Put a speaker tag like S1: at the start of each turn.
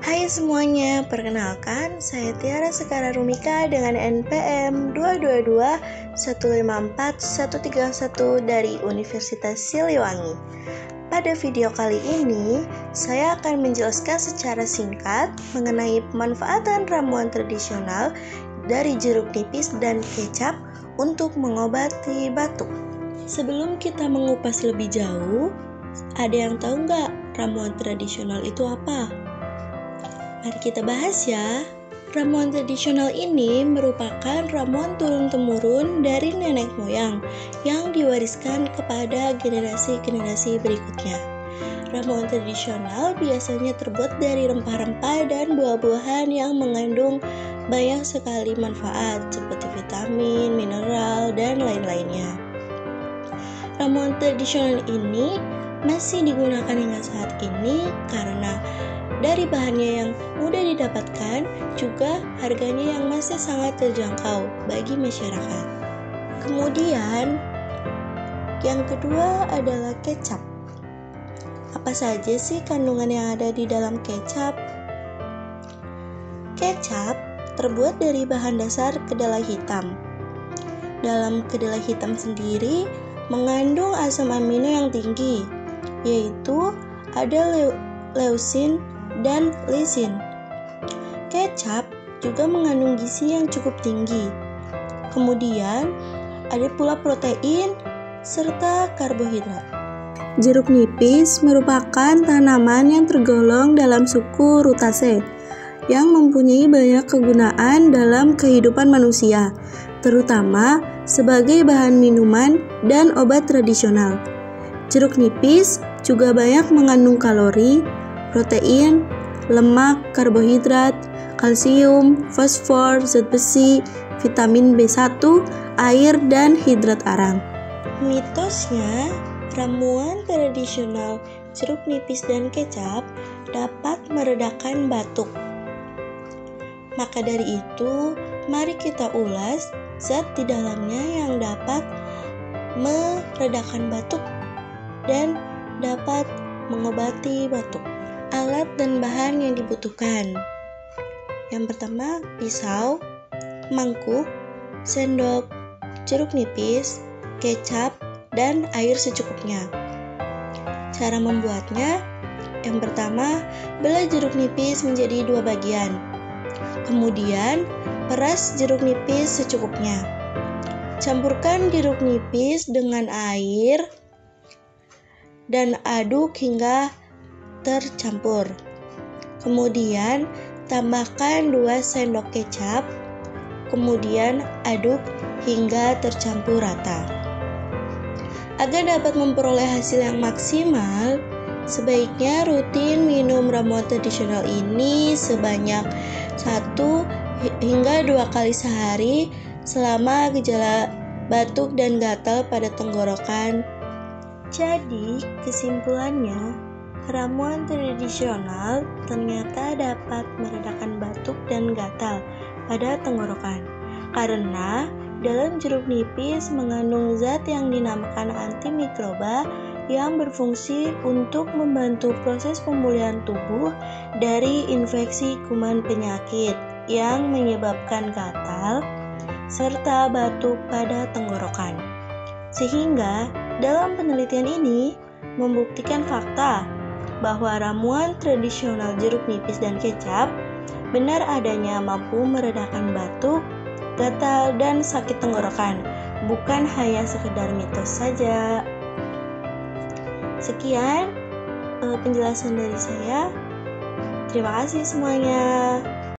S1: Hai semuanya, perkenalkan saya Tiara Sekara Rumika dengan NPM 222154131 dari Universitas Siliwangi. Pada video kali ini, saya akan menjelaskan secara singkat mengenai pemanfaatan ramuan tradisional dari jeruk nipis dan kecap untuk mengobati batuk. Sebelum kita mengupas lebih jauh, ada yang tahu nggak ramuan tradisional itu apa? Mari kita bahas ya. Ramuan tradisional ini merupakan ramuan turun-temurun dari nenek moyang yang diwariskan kepada generasi-generasi berikutnya. Ramuan tradisional biasanya terbuat dari rempah-rempah dan buah-buahan yang mengandung banyak sekali manfaat seperti vitamin, mineral, dan lain-lainnya. Ramuan tradisional ini masih digunakan hingga saat ini karena dari bahannya yang mudah didapatkan, juga harganya yang masih sangat terjangkau bagi masyarakat. Kemudian, yang kedua adalah kecap. Apa saja sih kandungan yang ada di dalam kecap? Kecap terbuat dari bahan dasar kedelai hitam. Dalam kedelai hitam sendiri mengandung asam amino yang tinggi, yaitu ada leusin dan lisin. Kecap juga mengandung gizi yang cukup tinggi. Kemudian ada pula protein serta karbohidrat. Jeruk nipis merupakan tanaman yang tergolong dalam suku Rutaceae yang mempunyai banyak kegunaan dalam kehidupan manusia, terutama sebagai bahan minuman dan obat tradisional. Jeruk nipis juga banyak mengandung kalori, protein, lemak, karbohidrat, kalsium, fosfor, zat besi, vitamin B1, air, dan hidrat arang. Mitosnya, ramuan tradisional jeruk nipis dan kecap dapat meredakan batuk. Maka dari itu, mari kita ulas zat di dalamnya yang dapat meredakan batuk dan dapat mengobati batuk. Alat dan bahan yang dibutuhkan. Yang pertama, pisau, mangkuk, sendok, jeruk nipis, kecap, dan air secukupnya. Cara membuatnya, yang pertama, belah jeruk nipis menjadi 2 bagian. Kemudian, peras jeruk nipis secukupnya. Campurkan jeruk nipis dengan air dan aduk hingga tercampur. Kemudian tambahkan 2 sendok kecap. Kemudian aduk hingga tercampur rata. Agar dapat memperoleh hasil yang maksimal, sebaiknya rutin minum ramuan tradisional ini sebanyak 1 hingga 2 kali sehari selama gejala batuk dan gatal pada tenggorokan. Jadi, kesimpulannya, ramuan tradisional ternyata dapat meredakan batuk dan gatal pada tenggorokan karena dalam jeruk nipis mengandung zat yang dinamakan antimikroba yang berfungsi untuk membantu proses pemulihan tubuh dari infeksi kuman penyakit yang menyebabkan gatal serta batuk pada tenggorokan. Sehingga dalam penelitian ini membuktikan fakta bahwa ramuan tradisional jeruk nipis dan kecap benar adanya mampu meredakan batuk, gatal, dan sakit tenggorokan, bukan hanya sekedar mitos saja. Sekian penjelasan dari saya. Terima kasih semuanya.